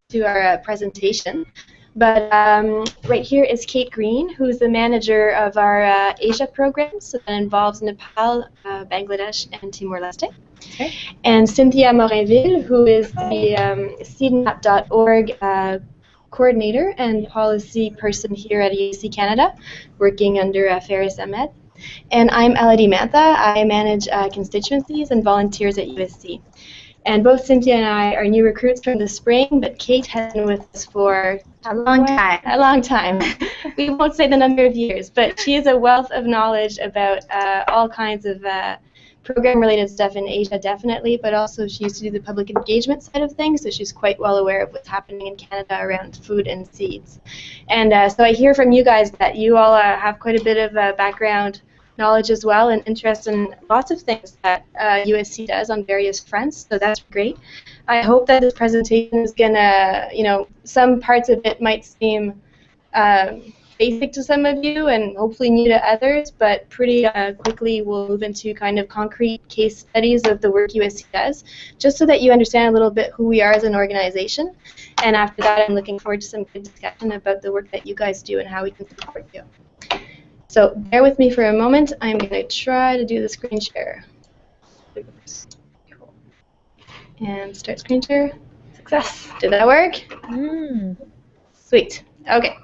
to our presentation. But right here is Kate Green, who's the manager of our Asia program, so that involves Nepal, Bangladesh, and Timor-Leste. Okay. And Cynthia Morinville, who is the seedmap.org coordinator and policy person here at USC Canada, working under Faris Ahmed. And I'm Elodie Mantha. I manage constituencies and volunteers at USC. And both Cynthia and I are new recruits from the spring, but Kate has been with us for a long time. A long time. We won't say the number of years, but she is a wealth of knowledge about all kinds of program-related stuff in Asia, definitely, but also she used to do the public engagement side of things, so she's quite well aware of what's happening in Canada around food and seeds. And so I hear from you guys that you all have quite a bit of background knowledge as well and interest in lots of things that USC does on various fronts, so that's great. I hope that this presentation is going to, some parts of it might seem basic to some of you and hopefully new to others, but pretty quickly we'll move into kind of concrete case studies of the work USC does, just so that you understand a little bit who we are as an organization. And after that, I'm looking forward to some good discussion about the work that you guys do and how we can support you. So bear with me for a moment. I'm going to try to do the screen share. And start screen share. Success. Did that work? Sweet. Okay.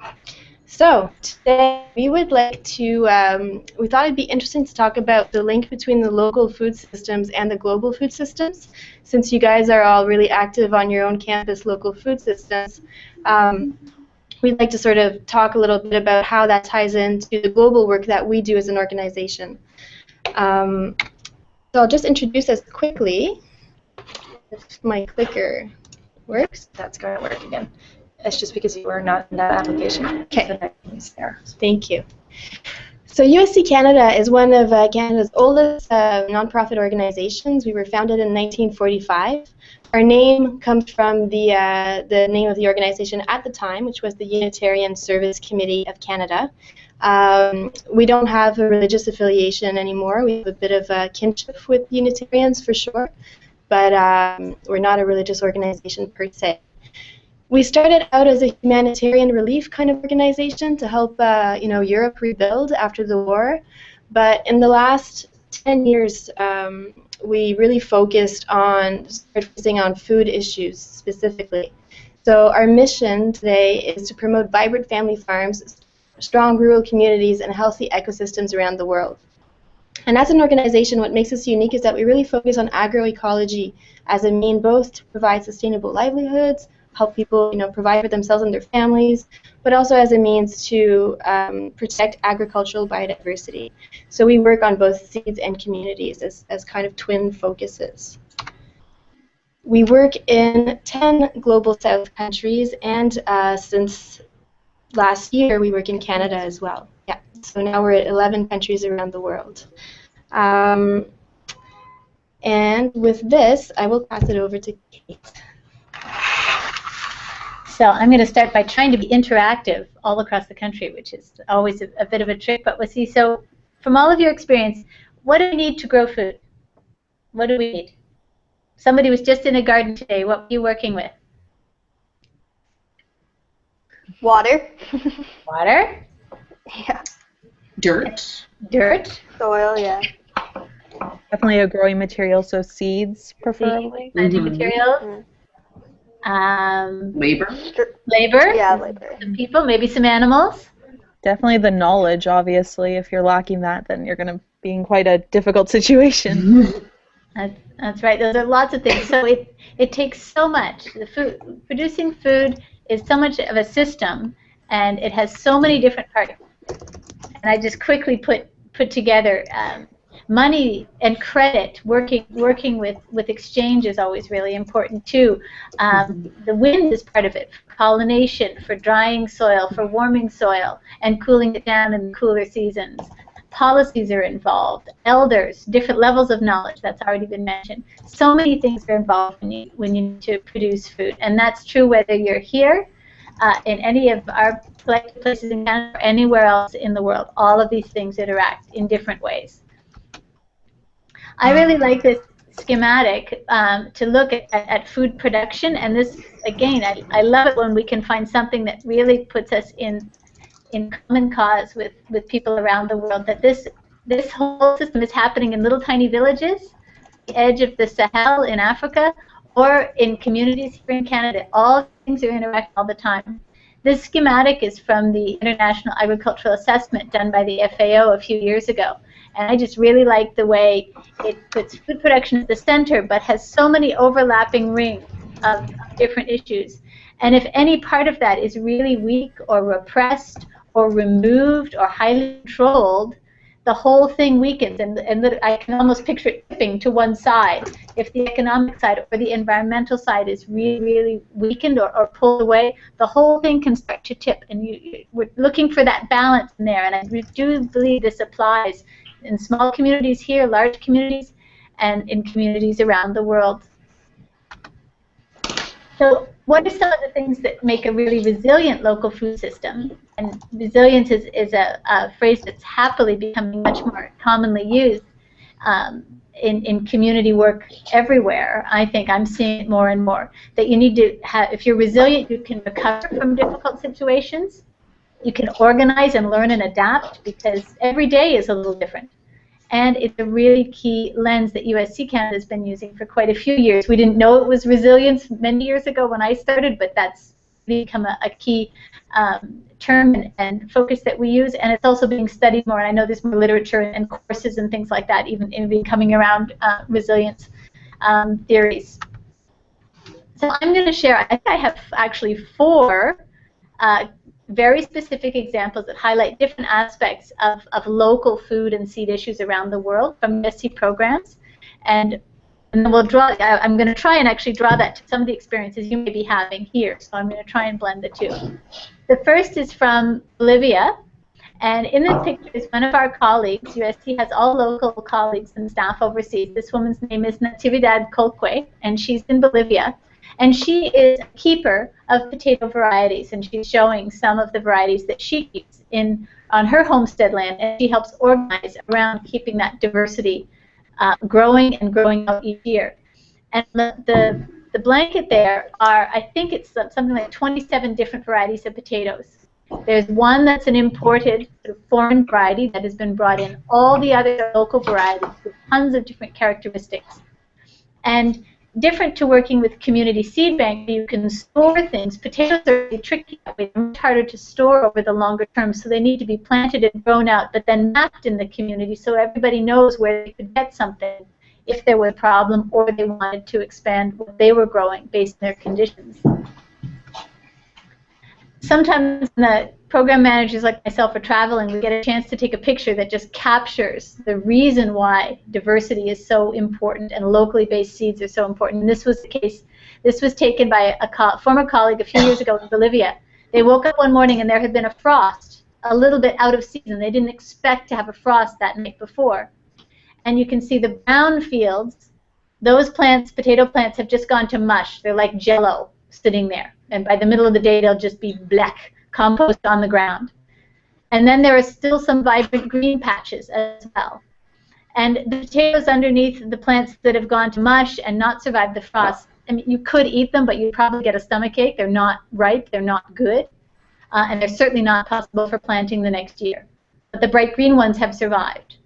So today we would like to, we thought it'd be interesting to talk about the link between the local food systems and the global food systems. Since you guys are all really active on your own campus local food systems, we'd like to sort of talk a little bit about how that ties into the global work that we do as an organization. So I'll just introduce us quickly. If my clicker works, that's going to work again. It's just because you are not in that application. Okay. Thank you. So USC Canada is one of Canada's oldest nonprofit organizations. We were founded in 1945. Our name comes from the name of the organization at the time, which was the Unitarian Service Committee of Canada. We don't have a religious affiliation anymore. We have a bit of a kinship with Unitarians for sure, but we're not a religious organization per se. We started out as a humanitarian relief kind of organization to help Europe rebuild after the war, but in the last 10 years, we really focused on focusing on food issues specifically. So our mission today is to promote vibrant family farms, strong rural communities, and healthy ecosystems around the world. And as an organization, what makes us unique is that we really focus on agroecology as a mean both to provide sustainable livelihoods, help people provide for themselves and their families, but also as a means to protect agricultural biodiversity. So we work on both seeds and communities as kind of twin focuses. We work in 10 global south countries, and since last year we work in Canada as well. Yeah. So now we're at 11 countries around the world. And with this, I will pass it over to Kate. So I'm going to start by trying to be interactive all across the country, which is always a bit of a trick, but we'll see. So from all of your experience, what do we need to grow food? What do we need? Somebody was just in a garden today. What were you working with? Water. Water? Yeah. Dirt. Dirt. Soil, yeah. Definitely a growing material, so seeds preferably. Planting materials. Labor. Labor. Yeah, labor. Some people, maybe some animals. Definitely the knowledge, obviously. If you're lacking that, then you're going to be in quite a difficult situation. That's right. Those are lots of things. So it takes so much. Producing food is so much of a system, and it has so many different parts. And I just quickly put together money and credit. Working with exchange is always really important too. The wind is part of it. For pollination, for drying soil, for warming soil, and cooling it down in the cooler seasons. Policies are involved. Elders, different levels of knowledge. That's already been mentioned. So many things are involved when you need to produce food, and that's true whether you're here in any of our collective places in Canada or anywhere else in the world. All of these things interact in different ways. I really like this schematic to look at food production. And this, again, I love it when we can find something that really puts us in common cause with people around the world, that this whole system is happening in little tiny villages, the edge of the Sahel in Africa, or in communities here in Canada. All things are interacting all the time. This schematic is from the International Agricultural Assessment done by the FAO a few years ago. And I just really like the way it puts food production at the center, but has so many overlapping rings of different issues. And if any part of that is really weak or repressed or removed or highly controlled, the whole thing weakens, and I can almost picture it tipping to one side. If the economic side or the environmental side is really, really weakened or pulled away, the whole thing can start to tip, and we're looking for that balance in there, and I do believe this applies in small communities here, large communities, and in communities around the world. So what are some of the things that make a really resilient local food system? And resilience is a phrase that's happily becoming much more commonly used in community work everywhere. I think I'm seeing it more and more, that you need to have, if you're resilient, you can recover from difficult situations. You can organize and learn and adapt, because every day is a little different. And it's a really key lens that USC Canada has been using for quite a few years. We didn't know it was resilience many years ago when I started, but that's become a key term and focus that we use. And it's also being studied more. And I know there's more literature and courses and things like that, even coming around resilience theories. So I'm going to share, I think I have actually 4 very specific examples that highlight different aspects of local food and seed issues around the world from USC programs. And then we'll draw, I'm going to try and actually draw that to some of the experiences you may be having here. So I'm going to try and blend the two. The first is from Bolivia. And in this picture is one of our colleagues. USC has all local colleagues and staff overseas. This woman's name is Natividad Colque, and she's in Bolivia. And she is a keeper of potato varieties, and she's showing some of the varieties that she keeps on her homestead land, and she helps organize around keeping that diversity growing and growing out each year. And the blanket there are, I think it's something like 27 different varieties of potatoes. There's one that's an imported sort of foreign variety that has been brought in. All the other local varieties with tons of different characteristics. And different to working with community seed bank, you can store things. Potatoes are really tricky that way. They're much harder to store over the longer term, so they need to be planted and grown out, but then mapped in the community so everybody knows where they could get something if there was a problem or they wanted to expand what they were growing based on their conditions. Sometimes the program managers like myself are traveling, we get a chance to take a picture that just captures the reason why diversity is so important and locally based seeds are so important. And this was the case. This was taken by a former colleague a few years ago in Bolivia. They woke up one morning and there had been a frost, a little bit out of season. They didn't expect to have a frost that night before. And you can see the brown fields. Those plants, potato plants, have just gone to mush. They're like jello sitting there. And by the middle of the day, they'll just be black, compost on the ground. And then there are still some vibrant green patches as well. And the potatoes underneath the plants that have gone to mush and not survived the frost, I mean, you could eat them, but you'd probably get a stomachache. They're not ripe. They're not good. And they're certainly not possible for planting the next year. But the bright green ones have survived.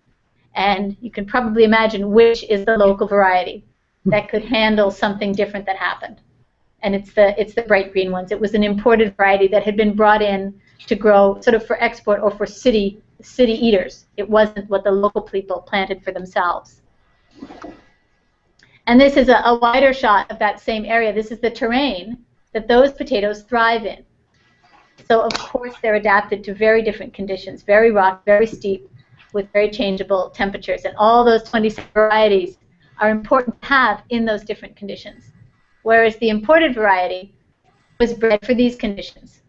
And you can probably imagine which is the local variety that could handle something different that happened. And it's the bright green ones. It was an imported variety that had been brought in to grow sort of for export or for city eaters. It wasn't what the local people planted for themselves. And this is a wider shot of that same area. This is the terrain that those potatoes thrive in. So of course they're adapted to very different conditions, very rock, very steep, with very changeable temperatures. And all those 26 varieties are important to have in those different conditions. Whereas the imported variety was bred for these conditions.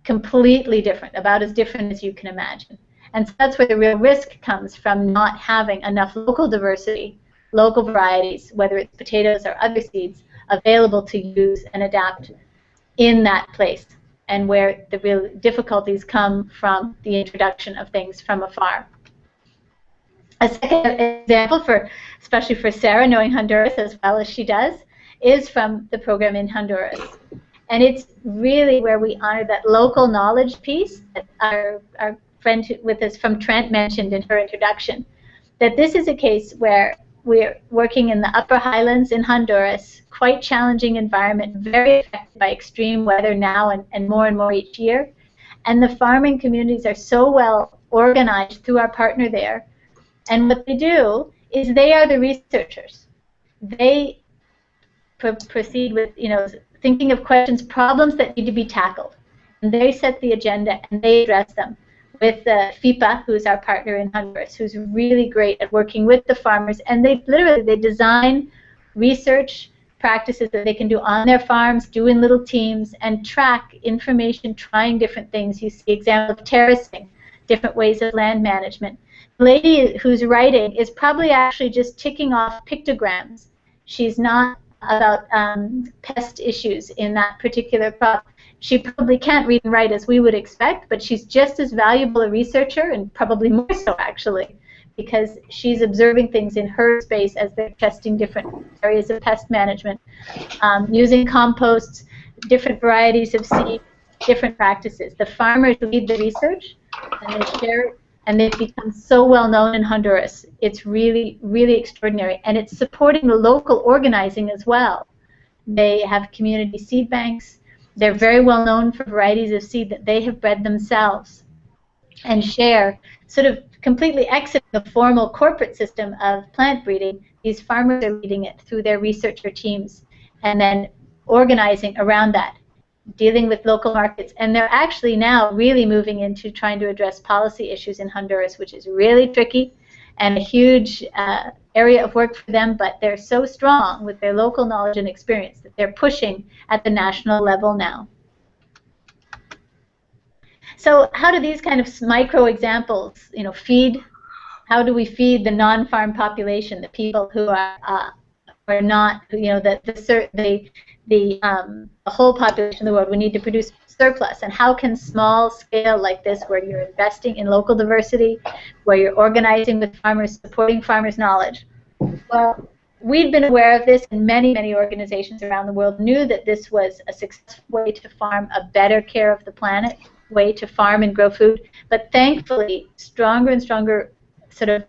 Completely different, about as different as you can imagine. And so that's where the real risk comes from, not having enough local diversity, local varieties, whether it's potatoes or other seeds, available to use and adapt in that place, and where the real difficulties come from the introduction of things from afar. A second example, especially for Sarah, knowing Honduras as well as she does, is from the program in Honduras. And it's really where we honor that local knowledge piece that our friend with us from Trent mentioned in her introduction. That this is a case where we're working in the upper highlands in Honduras, quite challenging environment, very affected by extreme weather now and more each year. And the farming communities are so well organized through our partner there. And what they do is they are the researchers. They proceed with, thinking of questions, problems that need to be tackled. And they set the agenda and they address them with FIPA, who's our partner in Honduras, who's really great at working with the farmers. And they design research practices that they can do on their farms, do in little teams, and track information, trying different things. You see examples of terracing, different ways of land management. The lady who's writing is probably actually just ticking off pictograms. She's not about pest issues in that particular crop. She probably can't read and write as we would expect, but she's just as valuable a researcher, and probably more so actually, because she's observing things in her space as they're testing different areas of pest management, using composts, different varieties of seed, different practices. The farmers lead the research, and they share it, and they've become so well known in Honduras. It's really, really extraordinary, and it's supporting the local organizing as well. They have community seed banks. They're very well known for varieties of seed that they have bred themselves and share, sort of completely exiting the formal corporate system of plant breeding. These farmers are leading it through their researcher teams and then organizing around that, dealing with local markets. And they're actually now really moving into trying to address policy issues in Honduras, which is really tricky and a huge area of work for them, but they're so strong with their local knowledge and experience that they're pushing at the national level now. So how do these kind of micro examples, feed? How do we feed the non-farm population, the people who are not, the whole population of the world? We need to produce surplus. And how can small scale like this, where you're investing in local diversity, where you're organizing with farmers, supporting farmers' knowledge? Well, we'd been aware of this, and many, many organizations around the world knew that this was a successful way to farm, a better care of the planet way to farm and grow food. But thankfully, stronger and stronger sort of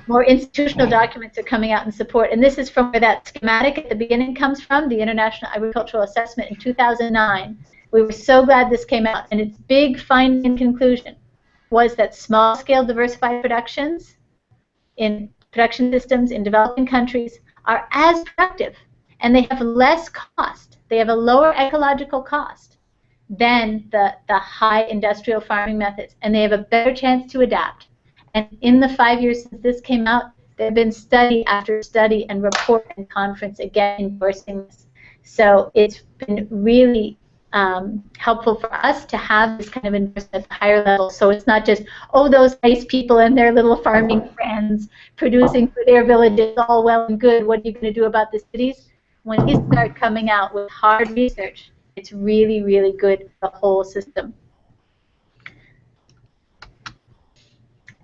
more institutional documents are coming out in support. And this is from where that schematic at the beginning comes from, the International Agricultural Assessment in 2009. We were so glad this came out. And its big finding and conclusion was that small-scale diversified productions in production systems in developing countries are as productive, and they have less cost. They have a lower ecological cost than the high industrial farming methods, and they have a better chance to adapt. And in the 5 years since this came out, there have been study after study and report and conference again endorsing this. So it's been really helpful for us to have this kind of endorsement at the higher level. So it's not just, oh, those nice people and their little farming friends producing for their villages, all well and good, what are you going to do about the cities? When these start coming out with hard research, it's really, really good for the whole system.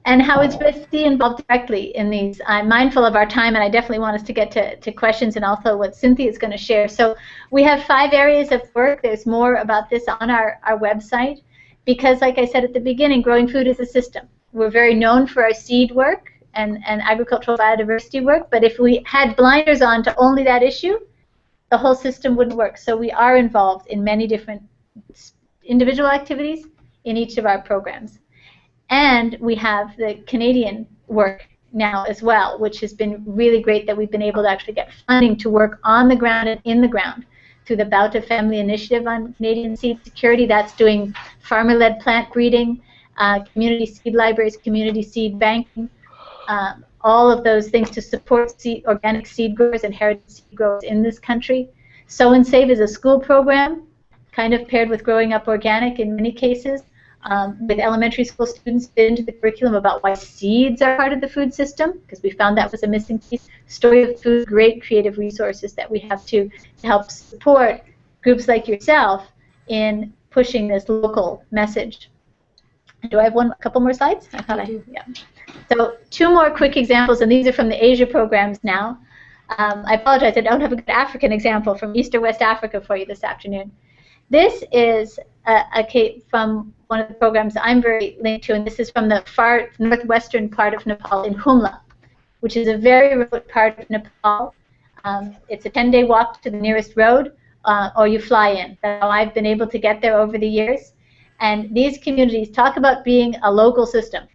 And how is USC involved directly in these? I'm mindful of our time, and I definitely want us to get to questions and also what Cynthia is going to share. So we have 5 areas of work. There's more about this on our website because, like I said at the beginning, growing food is a system. We're very known for our seed work and agricultural biodiversity work, but if we had blinders on to only that issue, the whole system wouldn't work. So we are involved in many different individual activities in each of our programs. And we have the Canadian work now as well, which has been really great that we've been able to actually get funding to work on the ground and in the ground through the Bauta Family Initiative on Canadian seed security. That's doing farmer-led plant breeding, community seed libraries, community seed banking, all of those things to support organic seed growers and heritage seed growers in this country. Sow and Save is a school program, kind of paired with Growing Up Organic in many cases, with elementary school students fit into the curriculum about why seeds are part of the food system, because we found that was a missing piece. Story of Food, great creative resources that we have to help support groups like yourself in pushing this local message. Do I have a couple more slides? I thought I do. Yeah. So 2 more quick examples, and these are from the Asia programs now. I apologize, I don't have a good African example from East or West Africa for you this afternoon. This is a case from one of the programs I'm very linked to, and this is from the far northwestern part of Nepal in Humla, which is a very remote part of Nepal. It's a 10-day walk to the nearest road, or you fly in. That's how I've been able to get there over the years. And these communities talk about being a local system.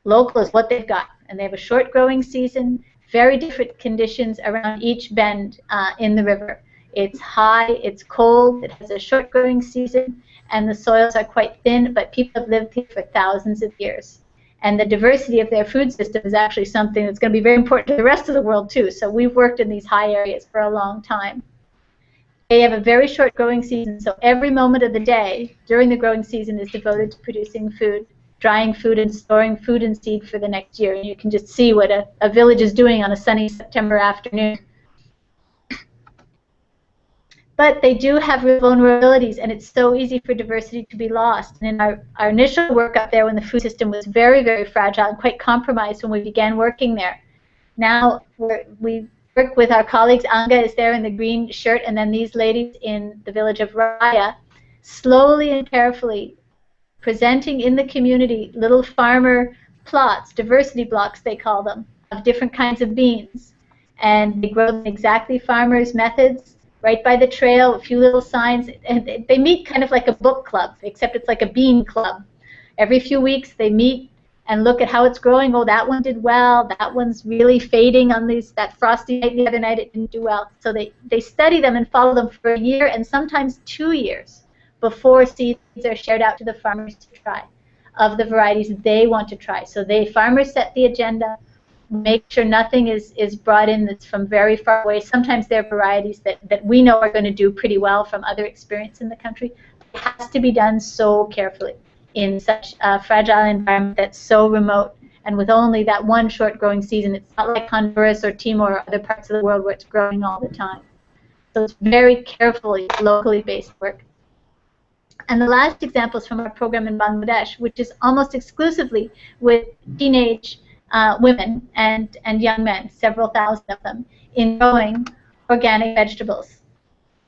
Local is what they've got, and they have a short growing season, very different conditions around each bend in the river. It's high, it's cold, it has a short growing season, and the soils are quite thin, but people have lived here for thousands of years. And the diversity of their food system is actually something that's going to be very important to the rest of the world too. So we've worked in these high areas for a long time. They have a very short growing season, so every moment of the day during the growing season is devoted to producing food, drying food, and storing food and seed for the next year. And you can just see what a village is doing on a sunny September afternoon. But they do have real vulnerabilities, and it's so easy for diversity to be lost. And in our initial work up there, when the food system was very, very fragile and quite compromised when we began working there, now we work with our colleagues. Anga is there in the green shirt, and then these ladies in the village of Raya, slowly and carefully presenting in the community little farmer plots, diversity blocks they call them, of different kinds of beans. And they grow them exactly farmers' methods, right by the trail, a few little signs. And they meet kind of like a book club, except it's like a bean club. Every few weeks they meet and look at how it's growing. Oh, that one did well. That one's really fading on that frosty night the other night. It didn't do well. So they study them and follow them for a year and sometimes 2 years before seeds are shared out to the farmers to try of the varieties they want to try. So farmers set the agenda, make sure nothing is brought in that's from very far away. Sometimes they're varieties that we know are going to do pretty well from other experience in the country. It has to be done so carefully in such a fragile environment that's so remote and with only that one short growing season. It's not like Honduras or Timor or other parts of the world where it's growing all the time. So it's very carefully, locally based work. And the last example is from our program in Bangladesh, which is almost exclusively with teenage women and young men, several thousand of them, in growing organic vegetables.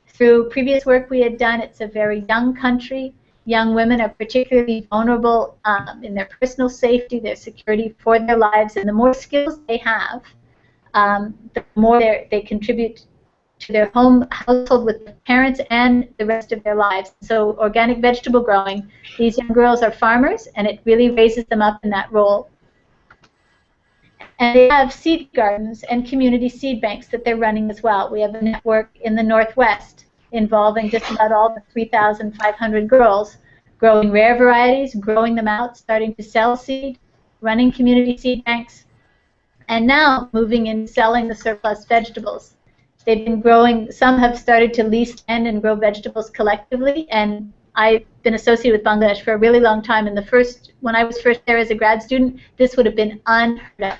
Through previous work we had done, it's a very young country. Young women are particularly vulnerable in their personal safety, their security for their lives, and the more skills they have, the more they contribute to their household with their parents and the rest of their lives. So organic vegetable growing, these young girls are farmers, and it really raises them up in that role. And they have seed gardens and community seed banks that they're running as well. We have a network in the Northwest involving just about all the 3,500 girls growing rare varieties, growing them out, starting to sell seed, running community seed banks, and now moving into selling the surplus vegetables. They've been growing, some have started to lease land and grow vegetables collectively, and I've been associated with Bangladesh for a really long time. And when I was first there as a grad student, this would have been unheard of.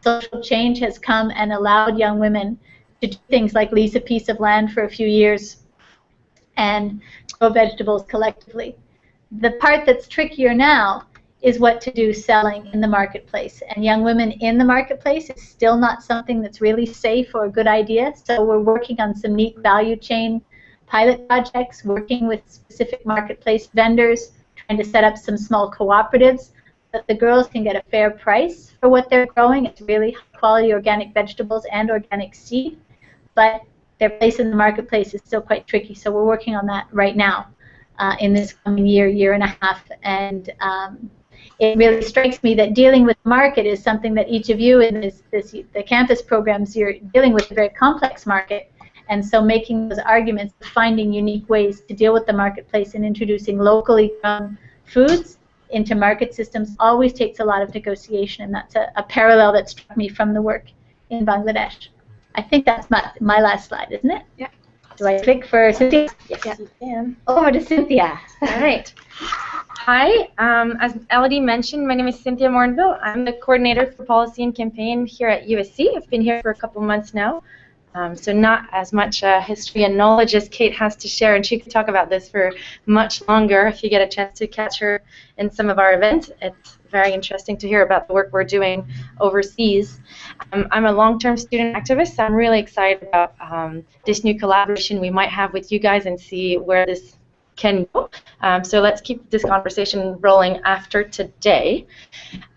Social change has come and allowed young women to do things like lease a piece of land for a few years and grow vegetables collectively. The part that's trickier now is what to do selling in the marketplace. And young women in the marketplace is still not something that's really safe or a good idea. So we're working on some neat value chain pilot projects, working with specific marketplace vendors, trying to set up some small cooperatives that the girls can get a fair price for what they're growing. It's really high quality organic vegetables and organic seed, but their place in the marketplace is still quite tricky. So we're working on that right now in this coming year and a half. And it really strikes me that dealing with the market is something that each of you in the campus programs, you're dealing with a very complex market. And so making those arguments, finding unique ways to deal with the marketplace and introducing locally grown foods into market systems always takes a lot of negotiation, and that's a parallel that struck me from the work in Bangladesh. I think that's my last slide, isn't it? Yeah. Do I click for Cynthia? Yes, you can. Over to Cynthia. All right. Hi. As Elodie mentioned, my name is Cynthia Mornville. I'm the coordinator for policy and campaign here at USC. I've been here for a couple months now. So not as much history and knowledge as Kate has to share, and she could talk about this for much longer if you get a chance to catch her in some of our events. It's very interesting to hear about the work we're doing overseas. I'm a long-term student activist, so I'm really excited about this new collaboration we might have with you guys and see where this can go. So let's keep this conversation rolling after today.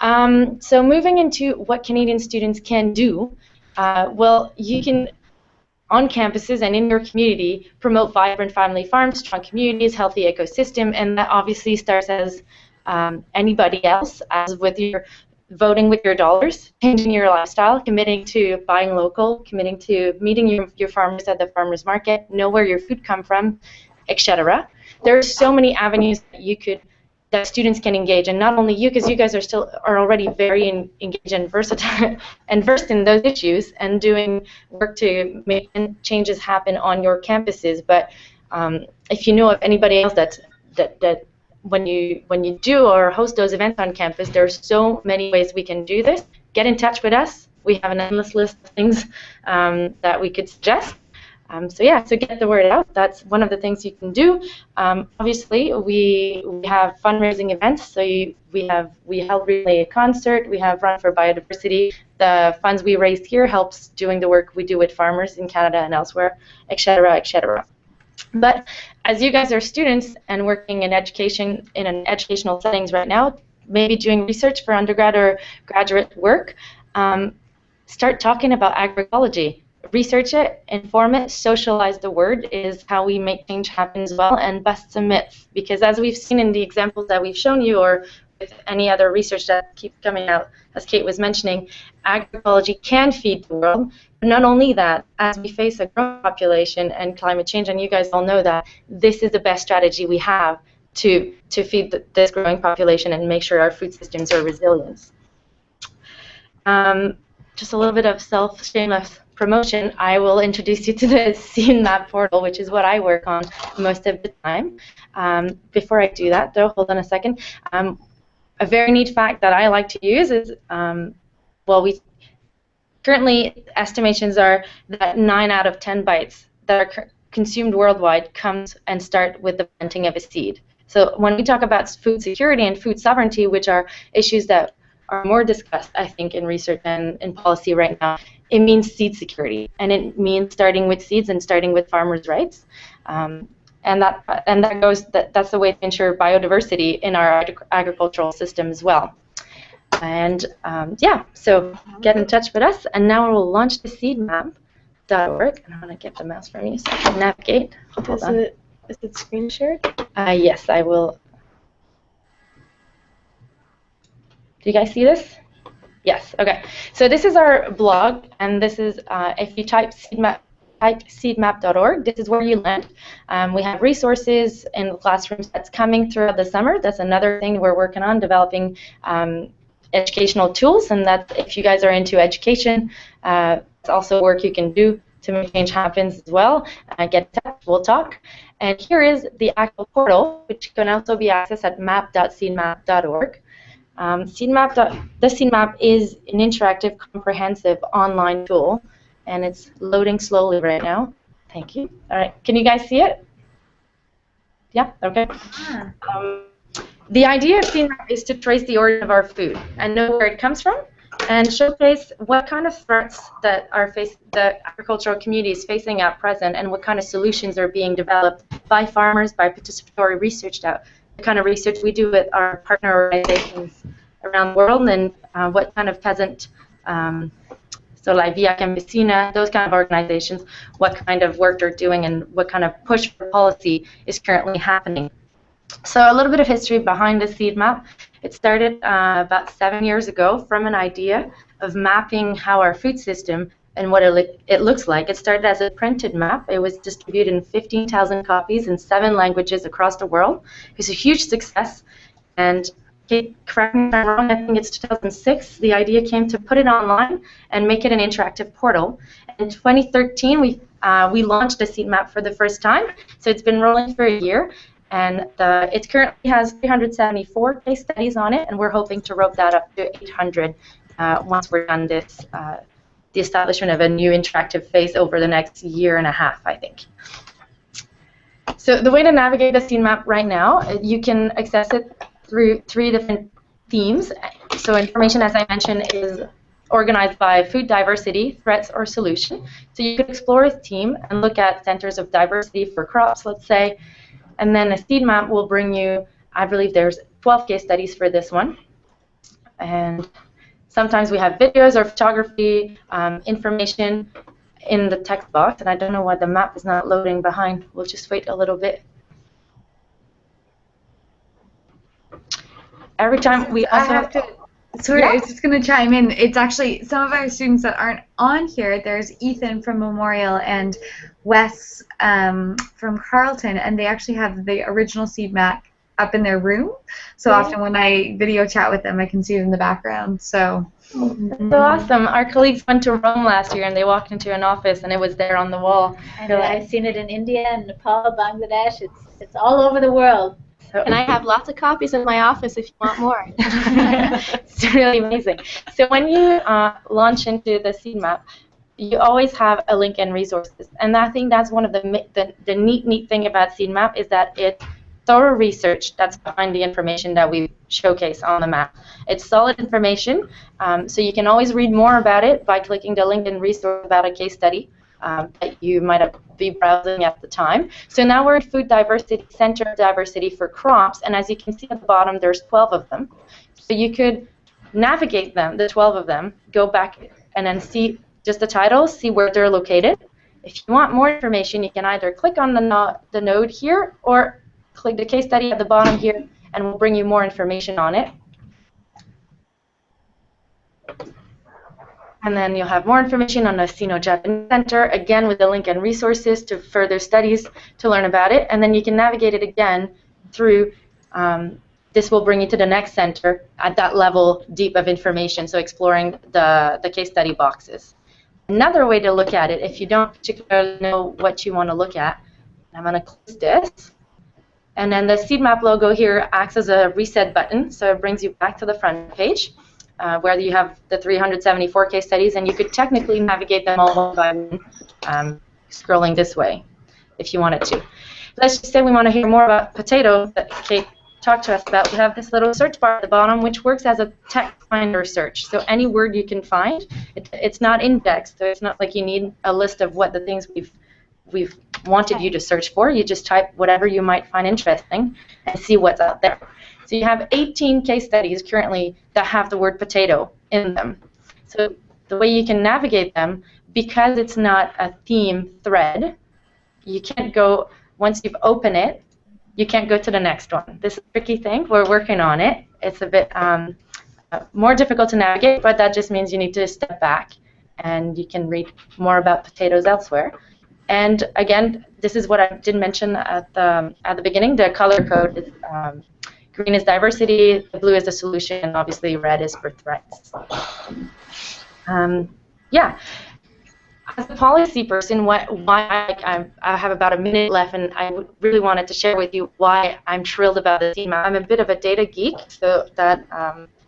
So moving into what Canadian students can do, well, you can, on campuses and in your community, promote vibrant family farms, strong communities, healthy ecosystem, and that obviously starts as anybody else, as with your voting with your dollars, changing your lifestyle, committing to buying local, committing to meeting your farmers at the farmers market, know where your food come from, etc. There are so many avenues that students can engage, and not only you, because you guys are already very engaged and versatile and versed in those issues and doing work to make changes happen on your campuses. But if you know of anybody else that when you do or host those events on campus, there are so many ways we can do this. Get in touch with us. We have an endless list of things that we could suggest. So yeah, so get the word out. That's one of the things you can do. Obviously, we have fundraising events. So we held recently a concert. We have Run for Biodiversity. The funds we raised here helps doing the work we do with farmers in Canada and elsewhere, etc., etc. But as you guys are students and working in education in an educational settings right now, maybe doing research for undergrad or graduate work, start talking about agroecology. Research it, inform it, socialize the word is how we make change happen as well, and bust some myths. Because as we've seen in the examples that we've shown you, or with any other research that keeps coming out, as Kate was mentioning, agroecology can feed the world. But not only that, as we face a growing population and climate change, and you guys all know that, this is the best strategy we have to feed this growing population and make sure our food systems are resilient. Just a little bit of shameless promotion. I will introduce you to the Seed Map portal, which is what I work on most of the time. Before I do that, though, hold on a second. A very neat fact that I like to use is, currently estimations are that 9 out of 10 bites that are consumed worldwide comes and start with the planting of a seed. So when we talk about food security and food sovereignty, which are issues that are more discussed, I think, in research and in policy right now, it means seed security, and it means starting with seeds and starting with farmers' rights, and that's the way to ensure biodiversity in our agricultural system as well. And yeah, so get in touch with us, and now we'll launch the seedmap.org. And I'm going to get the mouse from you so I can navigate. Hold on. Is it screen shared? Yes, I will. Do you guys see this? Yes, okay. So this is our blog, and this is, if you type seedmap.org, this is where you land. We have resources in the classrooms that's coming throughout the summer. That's another thing we're working on, developing educational tools, and that if you guys are into education, it's also work you can do to make change happen as well. Get in touch, we'll talk. And here is the actual portal, which can also be accessed at map.seedmap.org. The Seed Map is an interactive, comprehensive online tool, and it's loading slowly right now. Thank you. All right, can you guys see it? Yeah, okay. The idea of Seed Map is to trace the origin of our food and know where it comes from, and showcase what kind of threats that the agricultural community is facing at present, and what kind of solutions are being developed by farmers, by participatory research out. The kind of research we do with our partner organizations around the world, and what kind of peasant, so like Via Campesina, those kind of organizations, what kind of work they're doing and what kind of push for policy is currently happening. So a little bit of history behind the Seed Map. It started about 7 years ago from an idea of mapping how our food system and what it looks like. It started as a printed map. It was distributed in 15,000 copies in 7 languages across the world. It was a huge success. And correct me if I'm wrong, I think it's 2006, the idea came to put it online and make it an interactive portal. In 2013, we launched the Seed Map for the first time. So it's been rolling for a year. And it currently has 374 case studies on it, and we're hoping to rope that up to 800 once we're done the establishment of a new interactive phase over the next year and a half, I think. So the way to navigate the scene map right now, you can access it through 3 different themes. So information, as I mentioned, is organized by food diversity, threats, or solution. So you could explore a theme and look at centers of diversity for crops, let's say, and then a seed map will bring you, I believe there's 12 case studies for this one. And sometimes we have videos or photography, information in the text box, and I don't know why the map is not loading behind. We'll just wait a little bit. Every time we also I have to, sorry, Yeah. I was just going to chime in. It's actually some of our students that aren't on here. There's Ethan from Memorial and Wes from Carleton, and they actually have the original seed map up in their room. So often when I video chat with them, I can see it in the background. So. So awesome. Our colleagues went to Rome last year and they walked into an office and it was there on the wall. And I've seen it in India and Nepal, Bangladesh. It's all over the world. And I have lots of copies in my office if you want more. It's really amazing. So when you launch into the seed map, you always have a link and resources. And I think that's one of the neat thing about seed map is that it's thorough research that's behind the information that we showcase on the map. It's solid information, so you can always read more about it by clicking the link and resource about a case study that you might be browsing at the time. So now we're at Food Diversity, Center of Diversity for Crops, and as you can see at the bottom, there's 12 of them. So you could navigate them, the 12 of them, go back and then see just the titles, see where they're located. If you want more information, you can either click on the node here or click the case study at the bottom here, and we'll bring you more information on it. And then you'll have more information on the Sino-Japanese Center, again with the link and resources to further studies to learn about it. And then you can navigate it again through, this will bring you to the next center at that level deep of information, so exploring the case study boxes. Another way to look at it, if you don't particularly know what you want to look at, I'm going to close this. And then the seed map logo here acts as a reset button, so it brings you back to the front page where you have the 374 case studies, and you could technically navigate them all one by one, scrolling this way if you wanted to. Let's just say we want to hear more about potato that Kate talked to us about. We have this little search bar at the bottom, which works as a text finder search. So any word you can find, it's not indexed, so it's not like you need a list of what the things we've wanted you to search for. You just type whatever you might find interesting and see what's out there. So you have 18 case studies currently that have the word potato in them. So the way you can navigate them, because it's not a theme thread, you can't go, once you've opened it, you can't go to the next one. This is a tricky thing. We're working on it. It's a bit more difficult to navigate, but that just means you need to step back and you can read more about potatoes elsewhere. And again, this is what I did mention at the beginning. The color code is green is diversity, the blue is the solution, and obviously red is for threats. Yeah. As a policy person, why I have about a minute left, and I really wanted to share with you why I'm thrilled about the team. I'm a bit of a data geek, so that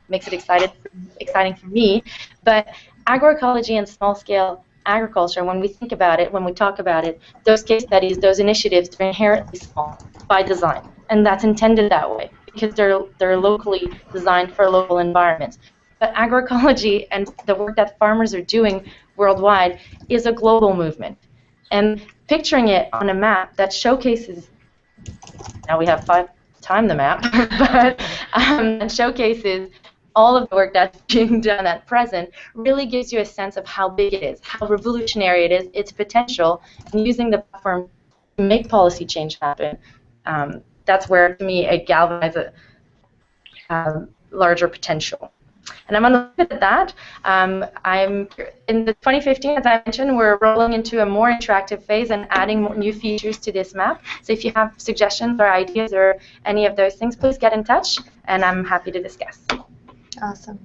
makes it exciting for me. But agroecology and small-scale agriculture, when we think about it, when we talk about it, those case studies, those initiatives, they're inherently small by design, and that's intended that way because they're locally designed for local environments. But agroecology and the work that farmers are doing worldwide is a global movement. And picturing it on a map that showcases, now we have time the map, but and showcases all of the work that's being done at present really gives you a sense of how big it is, how revolutionary it is, its potential, and using the platform to make policy change happen. That's where, to me, it galvanizes a larger potential. And I'm going to look at that. I'm in the 2015, as I mentioned, we're rolling into a more interactive phase and adding more new features to this map. So if you have suggestions or ideas or any of those things, please get in touch, and I'm happy to discuss. Awesome.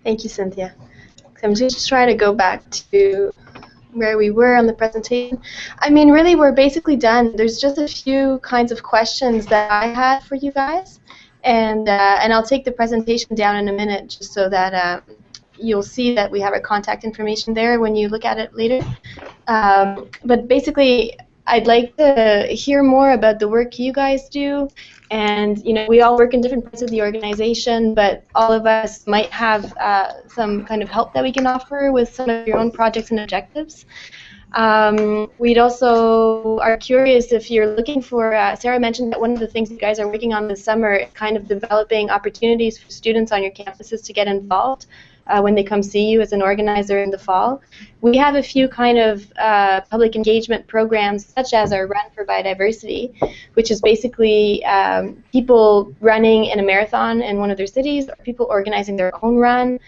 Thank you, Cynthia. I'm just trying to go back to where we were on the presentation. I mean, really, we're basically done. There's just a few kinds of questions that I had for you guys. And I'll take the presentation down in a minute just so that you'll see that we have our contact information there when you look at it later. But basically, I'd like to hear more about the work you guys do. And, we all work in different parts of the organization, but all of us might have some kind of help that we can offer with some of your own projects and objectives. We'd also are curious if you're looking for, Sarah mentioned that one of the things you guys are working on this summer is kind of developing opportunities for students on your campuses to get involved when they come see you as an organizer in the fall. We have a few kind of public engagement programs, such as our Run for Biodiversity, which is basically people running in a marathon in one of their cities, or people organizing their own run.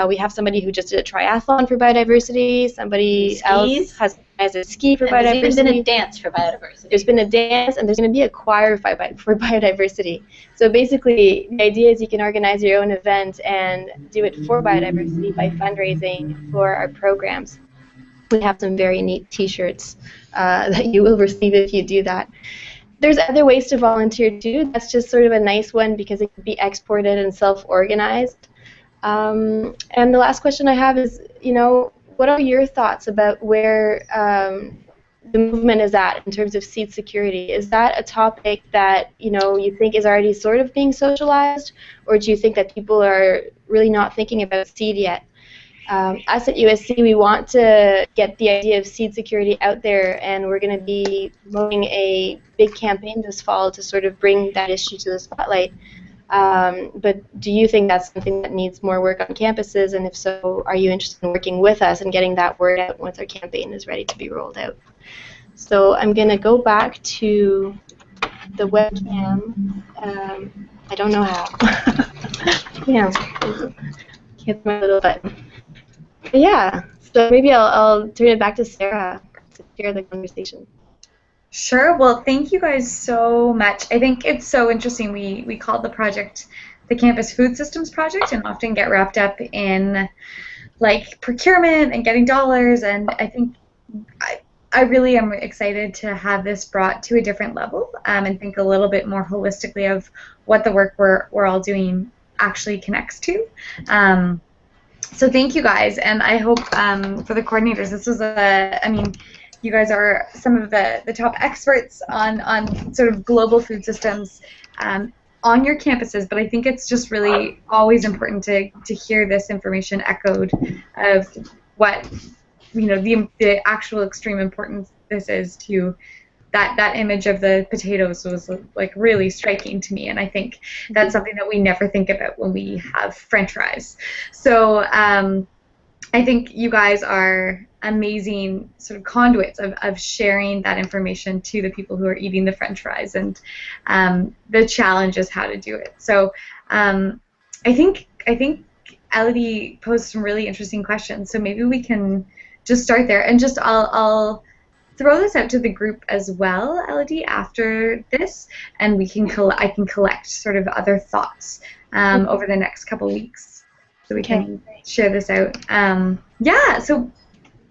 We have somebody who just did a triathlon for biodiversity. Somebody else has a ski for biodiversity. There's even been a dance for biodiversity. There's been a dance, and there's going to be a choir for biodiversity. So basically, the idea is you can organize your own event and do it for biodiversity by fundraising for our programs. We have some very neat T-shirts that you will receive if you do that. There's other ways to volunteer too. That's just sort of a nice one because it can be exported and self-organized. And the last question I have is, what are your thoughts about where the movement is at in terms of seed security? Is that a topic that, you think is already sort of being socialized, or do you think that people are really not thinking about seed yet? Us at USC, we want to get the idea of seed security out there, and we're going to be promoting a big campaign this fall to sort of bring that issue to the spotlight. But do you think that's something that needs more work on campuses, and if so, are you interested in working with us and getting that word out once our campaign is ready to be rolled out? So I'm going to go back to the webcam. I don't know how. Yeah, hit my little button. But yeah, so maybe I'll turn it back to Sarah to share the conversation. Sure. Well, thank you guys so much. I think it's so interesting. We called the project the Campus Food Systems Project, and often get wrapped up in like procurement and getting dollars. And I think I really am excited to have this brought to a different level and think a little bit more holistically of what the work we're all doing actually connects to. So thank you guys, and I hope for the coordinators, this was you guys are some of the top experts on sort of global food systems on your campuses, but I think it's just really always important to hear this information echoed of what, the actual extreme importance this is to that image of the potatoes was like really striking to me, and I think that's something that we never think about when we have French fries. So I think you guys are amazing sort of conduits of sharing that information to the people who are eating the French fries, and the challenge is how to do it. So I think Elodie posed some really interesting questions, so maybe we can just start there, and just I'll throw this out to the group as well, Elodie, after this, and I can collect sort of other thoughts over the next couple weeks, so we can share this out. Yeah. So,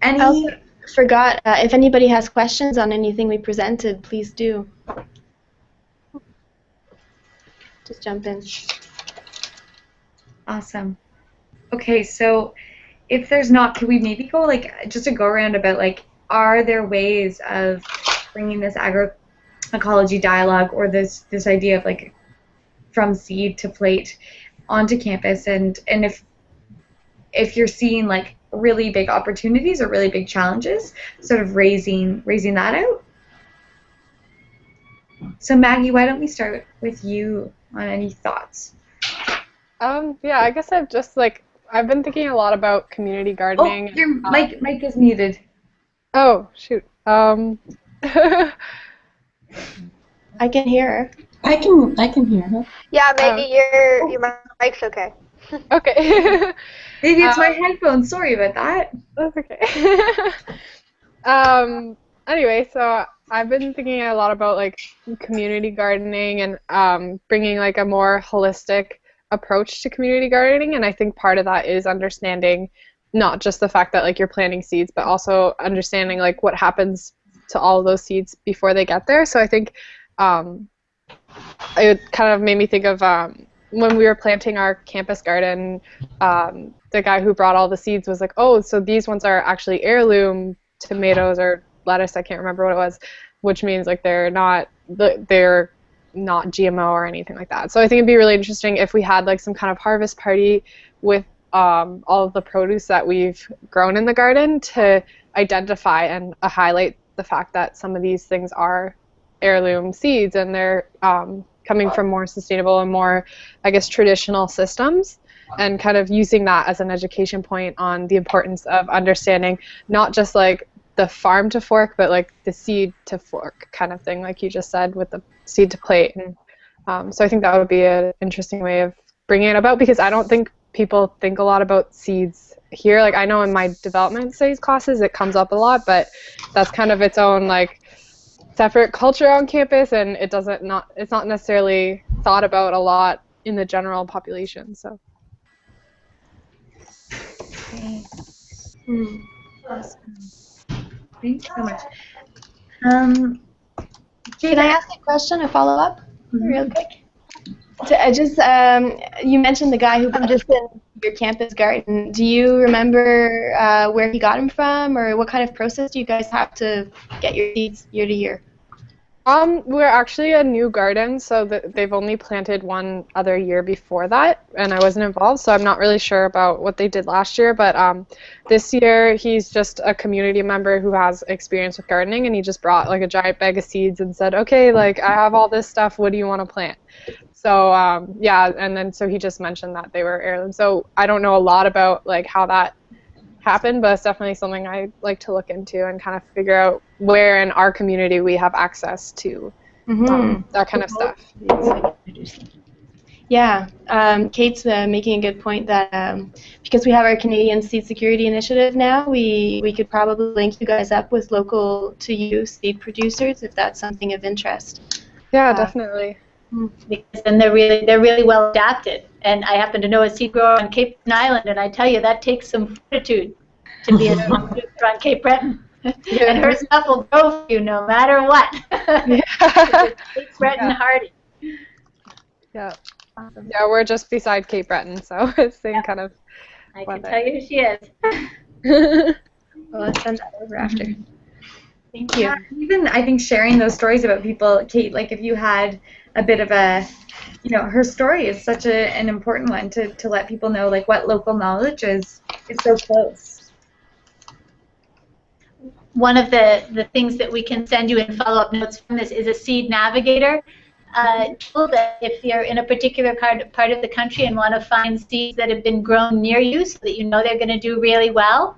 I also forgot if anybody has questions on anything we presented, please do. Just jump in. Awesome. Okay, so if there's not, can we maybe go just a go around about are there ways of bringing this agroecology dialogue or this idea of from seed to plate onto campus, and if you're seeing really big opportunities or really big challenges, sort of raising that out. So Maggie, why don't we start with you on any thoughts? Yeah, I guess I've just I've been thinking a lot about community gardening. Oh, your mic is muted. Oh, shoot. I can hear her. I can hear her. Yeah, maybe your mic's okay. Okay. Maybe it's my headphones. Sorry about that. That's okay. Anyway, so I've been thinking a lot about community gardening and bringing a more holistic approach to community gardening, and I think part of that is understanding not just the fact that you're planting seeds, but also understanding what happens to all of those seeds before they get there. So I think it kind of made me think of when we were planting our campus garden, the guy who brought all the seeds was like, oh, so these ones are actually heirloom tomatoes or lettuce, I can't remember what it was, which means like they're not GMO or anything like that. So I think it'd be really interesting if we had like some kind of harvest party with all of the produce that we've grown in the garden to identify and highlight the fact that some of these things are heirloom seeds and they're coming from more sustainable and more, I guess, traditional systems, and kind of using that as an education point on the importance of understanding not just like the farm to fork, but like the seed to fork kind of thing, like you just said, with the seed to plate. And so I think that would be an interesting way of bringing it about, because I don't think people think a lot about seeds here. Like I know in my development studies classes it comes up a lot, but that's kind of its own like separate culture on campus, and it's not necessarily thought about a lot in the general population. So. Awesome. Thanks so much. Can I ask a question, a follow-up, real quick? So you mentioned the guy who put this in your campus garden. Do you remember where he got him from, or what kind of process do you guys have to get your seeds year to year? We're actually a new garden, so they've only planted one other year before that, and I wasn't involved, so I'm not really sure about what they did last year, but this year he's just a community member who has experience with gardening, and he just brought like a giant bag of seeds and said, okay, like I have all this stuff, what do you want to plant? So yeah, and then so he just mentioned that they were heirloom. So I don't know a lot about like how that happened, but it's definitely something I like to look into and kind of figure out where in our community we have access to that kind of stuff. Yeah, Kate's making a good point that because we have our Canadian Seed Security Initiative now, we could probably link you guys up with local to you seed producers if that's something of interest. Yeah, definitely. Because then they're really well adapted. And I happen to know a seed grower on Cape Breton Island, and I tell you that takes some fortitude to be a seed producer on Cape Breton. And her stuff will grow for you no matter what. Cape Breton hardy. Yeah. Awesome. Yeah, we're just beside Cape Breton, so it's the same kind of I weather. can tell you who she is. Well, let's send that over after. Thank you. Yeah, even I think sharing those stories about people, Kate, like if you had a bit of a, her story is such an important one to let people know like what local knowledge is so close. One of the things that we can send you in follow-up notes from this is a seed navigator tool that if you're in a particular part of the country and want to find seeds that have been grown near you so that you know they're going to do really well,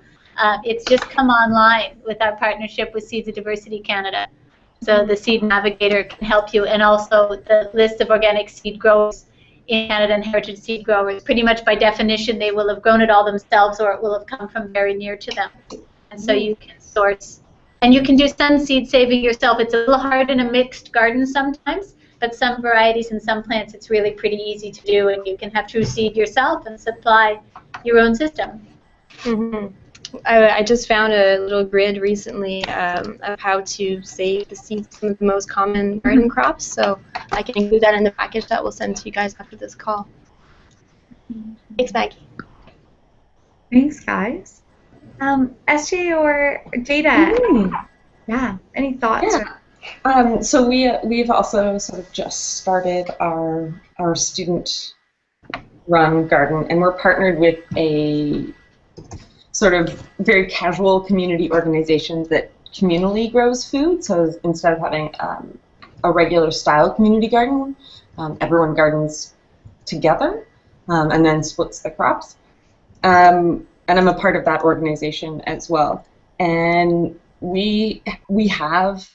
it's just come online with our partnership with Seeds of Diversity Canada. So the Seed Navigator can help you, and also the list of organic seed growers in Canada and heritage seed growers. Pretty much by definition, they will have grown it all themselves, or it will have come from very near to them. And so you can source, and you can do some seed saving yourself. It's a little hard in a mixed garden sometimes, but some varieties and some plants, it's really pretty easy to do, and you can have true seed yourself and supply your own system. Mm-hmm. I just found a little grid recently of how to save the seeds from the most common garden crops, so I can include that in the package that we'll send to you guys after this call. Thanks, Maggie. Thanks, guys. SJ or Jada? Yeah, any thoughts? Yeah. So we've also sort of just started our student-run garden, and we're partnered with a sort of very casual community organization that communally grows food. So instead of having a regular style community garden, everyone gardens together and then splits the crops. And I'm a part of that organization as well. And we have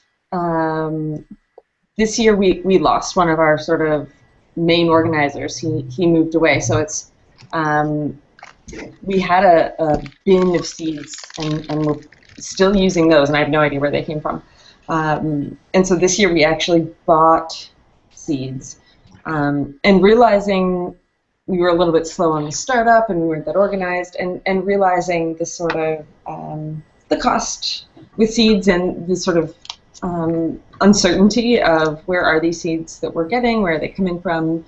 this year we lost one of our sort of main organizers. He moved away, so it's we had a bin of seeds, and we're still using those, and I have no idea where they came from. And so this year we actually bought seeds, and realizing we were a little bit slow on the startup, and we weren't that organized, and realizing the sort of the cost with seeds and the sort of uncertainty of where are these seeds that we're getting, where are they coming from.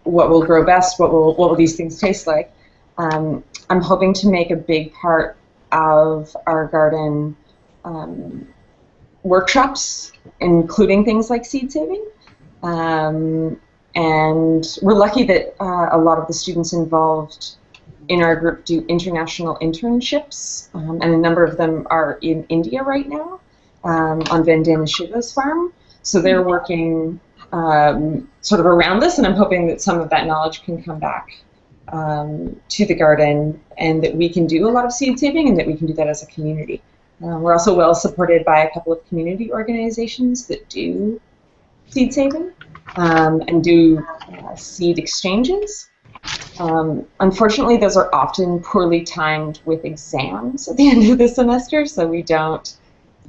what will grow best, what will these things taste like. I'm hoping to make a big part of our garden workshops, including things like seed saving. And we're lucky that a lot of the students involved in our group do international internships, and a number of them are in India right now on Vandana Shiva's farm. So they're working sort of around this, and I'm hoping that some of that knowledge can come back to the garden, and that we can do a lot of seed saving, and that we can do that as a community. We're also well supported by a couple of community organizations that do seed saving and do seed exchanges. Unfortunately, those are often poorly timed with exams at the end of the semester, so we don't,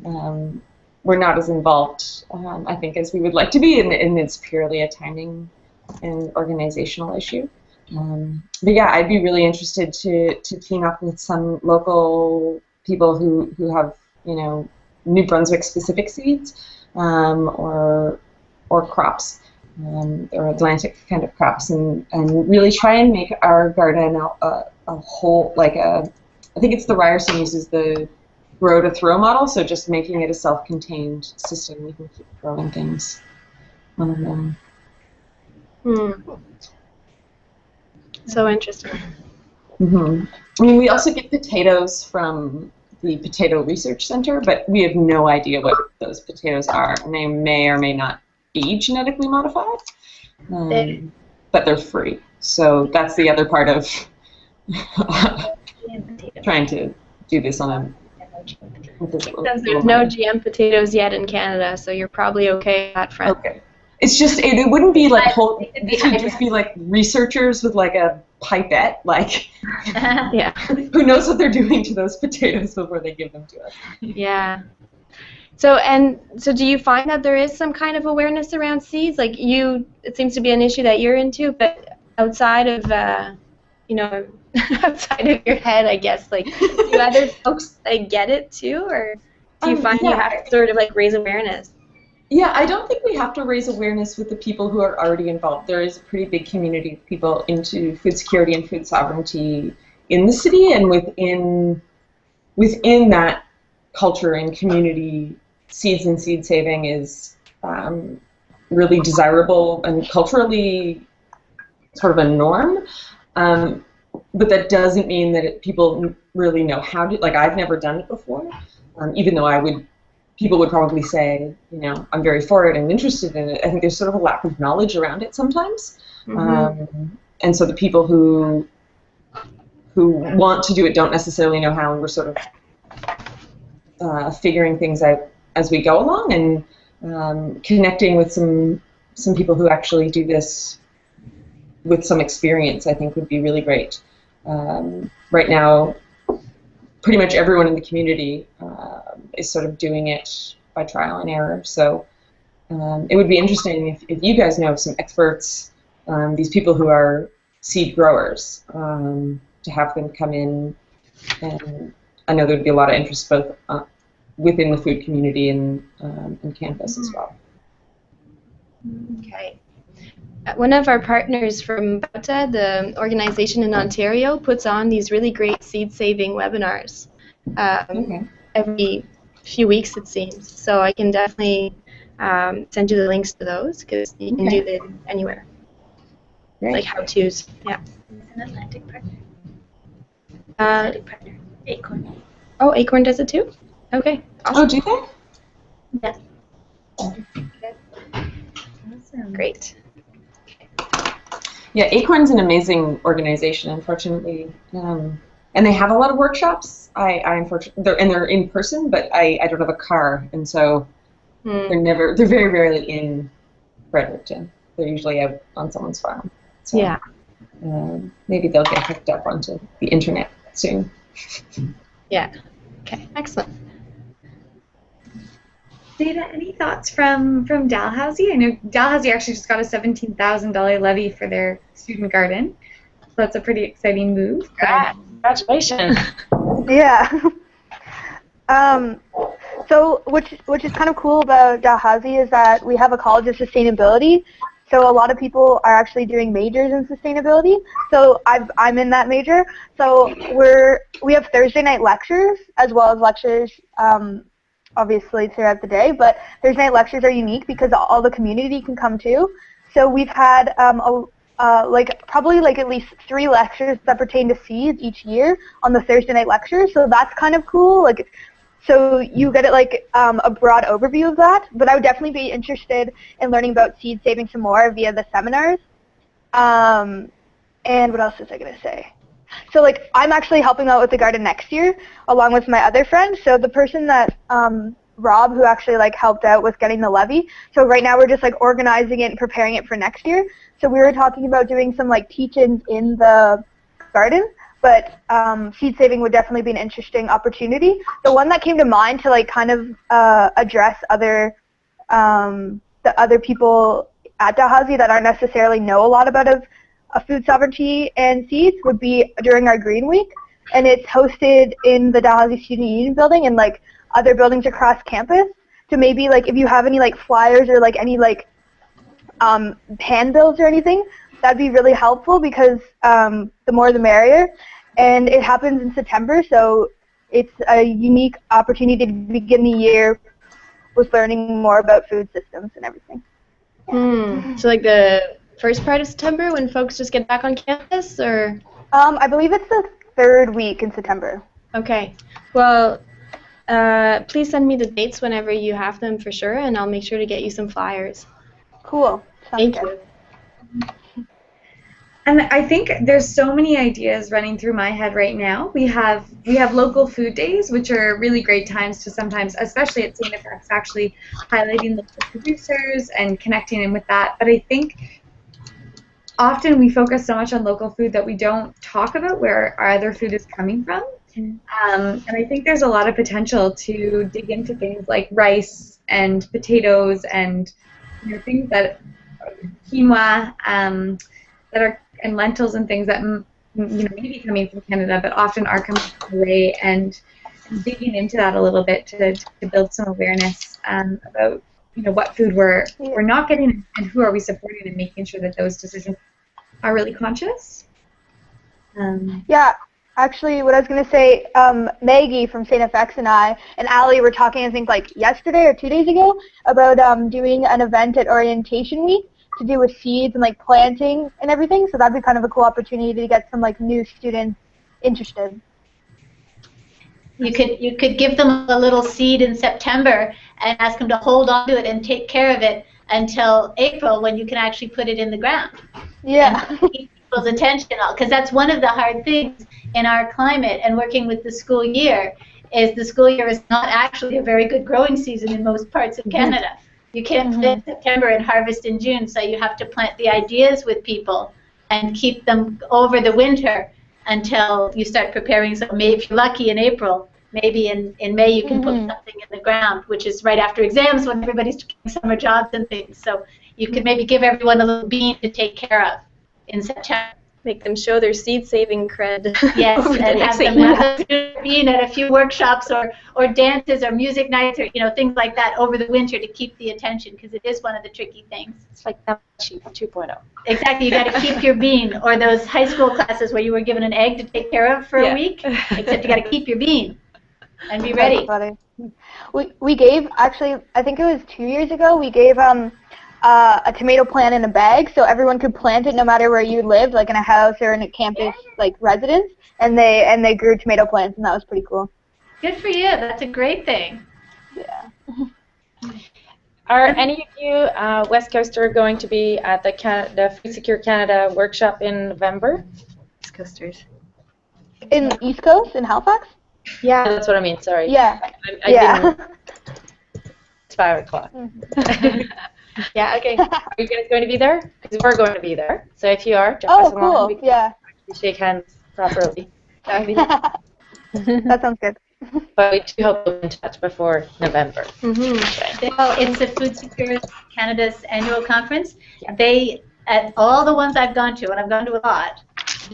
we're not as involved, I think, as we would like to be, and it's purely a timing and organizational issue. But yeah, I'd be really interested to team up with some local people who have, you know, New Brunswick specific seeds, or crops, or Atlantic kind of crops, and really try and make our garden a whole, like I think it's the Ryerson uses the grow to throw model, so just making it a self-contained system. We can keep growing things. So interesting. I mean, we also get potatoes from the Potato Research Center, but we have no idea what those potatoes are, and they may or may not be genetically modified, but they're free. So that's the other part of trying to do this on a... There's no GM potatoes yet in Canada, so you're probably okay on that front. Okay. It's just, it wouldn't be like whole, it would just be like researchers with like a pipette, like, yeah. Who knows what they're doing to those potatoes before they give them to us. Yeah. So do you find that there is some kind of awareness around seeds? Like it seems to be an issue that you're into, but outside of, you know, outside of your head, I guess, like, do other folks get it too, or do you find you have to sort of like raise awareness? Yeah, I don't think we have to raise awareness with the people who are already involved. There is a pretty big community of people into food security and food sovereignty in the city, and within that culture and community, seeds and seed saving is really desirable and culturally sort of a norm. But that doesn't mean that people really know how to. Like, I've never done it before, even though people would probably say, you know, I'm very for it and interested in it. I think there's sort of a lack of knowledge around it sometimes. And so the people who want to do it don't necessarily know how, and we're sort of figuring things out as we go along, and connecting with some people who actually do this with some experience, I think, would be really great. Right now, pretty much everyone in the community is sort of doing it by trial and error. So it would be interesting if you guys know some experts, these people who are seed growers, to have them come in. And I know there would be a lot of interest both within the food community and campus as well. Okay. One of our partners from BAUTA, the organization in Ontario, puts on these really great seed-saving webinars every few weeks, it seems. So I can definitely send you the links to those, because you can do them anywhere. Great. Like how-tos. Yeah. It's an Atlantic partner. Atlantic partner. Acorn. Oh, Acorn does it too? Okay. Awesome. Oh, do they? Yes. Awesome. Great. Yeah, Acorn's an amazing organization, unfortunately, and they have a lot of workshops. Unfortunately, they're in person, but I don't have a car, and so they're very rarely in Fredericton. They're usually out on someone's farm. So, yeah. Maybe they'll get hooked up onto the internet soon. Yeah. Okay. Excellent. Dana, any thoughts from Dalhousie? I know Dalhousie actually just got a $17,000 levy for their student garden, so that's a pretty exciting move. Congratulations. Yeah. So, which is kind of cool about Dalhousie is that we have a college of sustainability. So a lot of people are actually doing majors in sustainability. So I'm in that major. So we have Thursday night lectures as well as lectures obviously throughout the day. But Thursday night lectures are unique because all the community can come too. So we've had probably at least 3 lectures that pertain to seeds each year on the Thursday night lectures. So that's kind of cool. So you get a broad overview of that, but I would definitely be interested in learning about seed saving some more via the seminars. And what else was I going to say? So I'm actually helping out with the garden next year along with my other friend. So the person that Rob, who actually helped out with getting the levy. So right now we're just organizing it and preparing it for next year. So we were talking about doing some teach-ins in the garden. But seed saving would definitely be an interesting opportunity. The one that came to mind to kind of address the other people at Dalhousie that aren't necessarily know a lot about a food sovereignty and seeds would be during our Green Week, and it's hosted in the Dalhousie Student Union building and other buildings across campus. So maybe if you have any flyers or any handbills or anything, that'd be really helpful because the more the merrier. And it happens in September, so it's a unique opportunity to begin the year with learning more about food systems and everything. So the first part of September when folks just get back on campus, or? I believe it's the 3rd week in September. Okay. Well, please send me the dates whenever you have them for sure, and I'll make sure to get you some flyers. Cool. Thank you. And I think there's so many ideas running through my head right now. We have local food days, which are really great times to sometimes, especially at St. FX, actually highlighting local producers and connecting in with that. But I think often we focus so much on local food that we don't talk about where our other food is coming from. And I think there's a lot of potential to dig into things like rice and potatoes and things that quinoa that are and lentils and things that maybe coming from Canada, but often are coming away, and digging into that a little bit to build some awareness about what food we're not getting and who are we supporting, and making sure that those decisions are really conscious. Yeah, actually, what I was going to say, Maggie from St. FX and I and Allie were talking, I think yesterday or 2 days ago, about doing an event at Orientation Week to do with seeds and planting and everything. So that'd be kind of a cool opportunity to get some new students interested. You could give them a little seed in September and ask them to hold on to it and take care of it until April, when you can actually put it in the ground. Yeah. And keep people's attention, because that's one of the hard things in our climate and working with the school year, is the school year is not actually a very good growing season in most parts of Canada. You can't plant in September and harvest in June, so you have to plant the ideas with people and keep them over the winter until you start preparing. So maybe if you're lucky in April, maybe in May you can put something in the ground, which is right after exams when everybody's doing summer jobs and things. So you could maybe give everyone a little bean to take care of in September. Make them show their seed-saving cred. Yes, and have them have a bean at a few workshops or dances or music nights or things like that over the winter to keep the attention, because it is one of the tricky things. It's like that 2.0. Exactly, you got to keep your bean, or those high school classes where you were given an egg to take care of for a week, except you got to keep your bean and be ready. That's funny. We gave, actually, I think it was 2 years ago, we gave a tomato plant in a bag, so everyone could plant it no matter where you lived, in a house or in a campus residence, and they grew tomato plants, and that was pretty cool. Good for you. That's a great thing. Yeah. Are any of you West Coaster going to be at the Food Secure Canada workshop in November? West Coasters. In East Coast, in Halifax? Yeah, that's what I mean. Sorry. Yeah. I didn't. It's 5 o'clock. Yeah, okay. Are you guys going to be there? Because we're going to be there. So if you are, drop us a line. Cool. Yeah. Shake hands properly. That would be nice. That sounds good. But we do hope we'll be in touch before November. Well, it's the Food Secure Canada's annual conference. They, at all the ones I've gone to, and I've gone to a lot,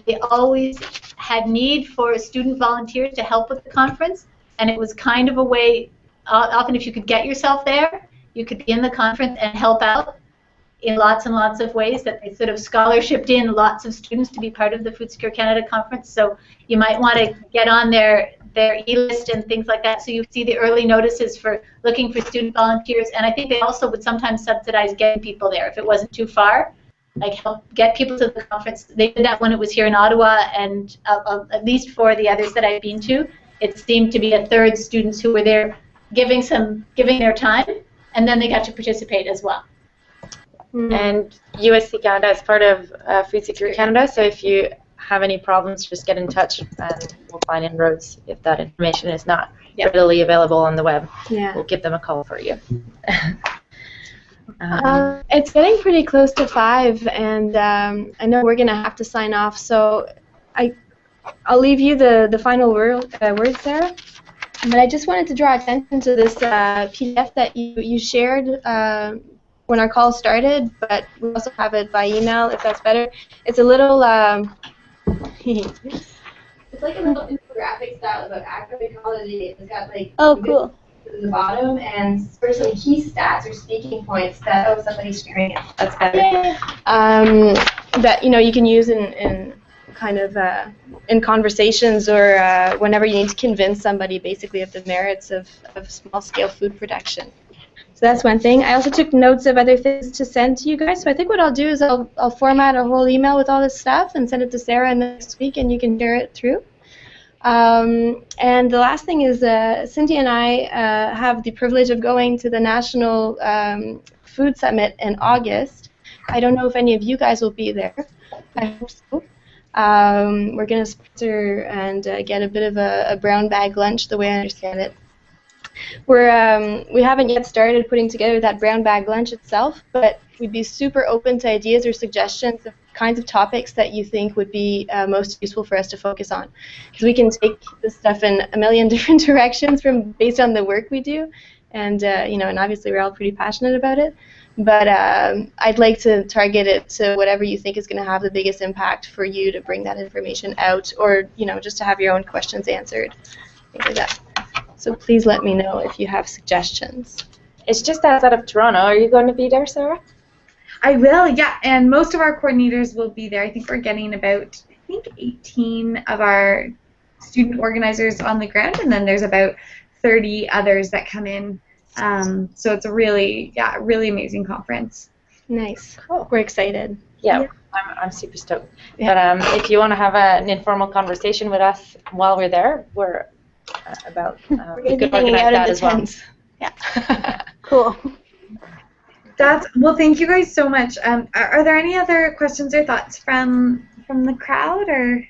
they always had need for student volunteers to help with the conference, and it was kind of a way, often if you could get yourself there, you could be in the conference and help out in lots and lots of ways, that they sort of scholarshiped in lots of students to be part of the Food Secure Canada conference. So you might want to get on their e-list and things like that, so you see the early notices for looking for student volunteers. And I think they also would sometimes subsidize getting people there if it wasn't too far, like help get people to the conference. They did that when it was here in Ottawa, and at least for the others that I've been to, it seemed to be a third students who were there giving their time, and then they got to participate as well. And USC Canada is part of Food Secure Canada, so if you have any problems, just get in touch and we'll find inroads if that information is not readily available on the web. Yeah. We'll give them a call for you. It's getting pretty close to 5, and I know we're going to have to sign off, so I'll leave you the final words, Sarah. But I just wanted to draw attention to this PDF that you shared when our call started, but we also have it by email if that's better. It's a little, it's like a little infographic style about agroecology. It's got like cool. at the bottom and sort of some key stats or speaking points that somebody's sharing it. That's better. That you can use in kind of in conversations or whenever you need to convince somebody basically of the merits of small-scale food production. So that's one thing. I also took notes of other things to send to you guys. So I think what I'll do is I'll format a whole email with all this stuff and send it to Sarah next week, and you can share it through. And the last thing is Cynthia and I have the privilege of going to the National Food Summit in August. I don't know if any of you guys will be there. I hope so. We're going to sponsor and get a bit of a brown bag lunch, the way I understand it. We haven't yet started putting together that brown bag lunch itself, but we'd be super open to ideas or suggestions of kinds of topics that you think would be most useful for us to focus on. Because we can take this stuff in a million different directions based on the work we do, and and obviously we're all pretty passionate about it. But I'd like to target it to whatever you think is going to have the biggest impact for you to bring that information out, or just to have your own questions answered, things like that. So please let me know if you have suggestions. It's just outside of Toronto. Are you going to be there, Sarah? I will, yeah, and most of our coordinators will be there. I think we're getting about 18 of our student organizers on the ground, and then there's about 30 others that come in. So it's a really amazing conference. Nice. Cool. We're excited. Yeah. I'm super stoked. Yeah. But if you want to have an informal conversation with us while we're there, we're about we could organize that as well. Yeah. Cool. Well, thank you guys so much. Are there any other questions or thoughts from the crowd, or?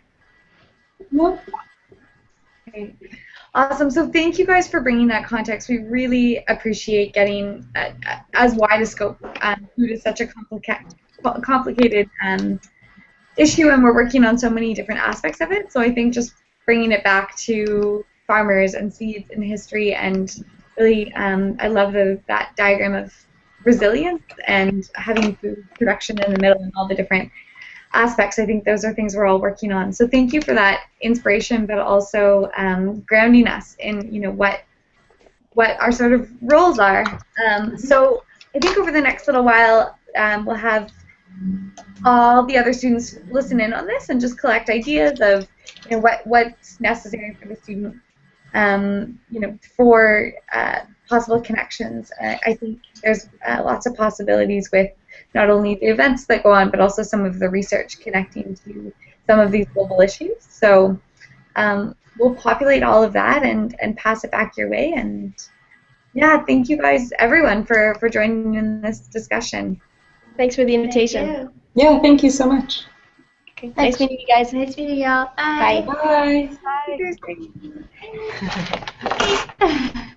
No. Okay. Awesome. So thank you guys for bringing that context. We really appreciate getting as wide a scope. Food is such a complicated issue, and we're working on so many different aspects of it. So I think just bringing it back to farmers and seeds and history, and really, I love that diagram of resilience and having food production in the middle and all the different aspects. I think those are things we're all working on. So thank you for that inspiration, but also grounding us in what our sort of roles are. So I think over the next little while we'll have all the other students listen in on this and just collect ideas of what's necessary for the student, for possible connections. I think there's lots of possibilities with not only the events that go on, but also some of the research connecting to some of these global issues. So we'll populate all of that and pass it back your way. And yeah, thank you guys, everyone, for joining in this discussion. Thanks for the invitation. Yeah, thank you so much. Okay. Nice meeting you guys. Nice meeting y'all. Bye. Bye. Bye.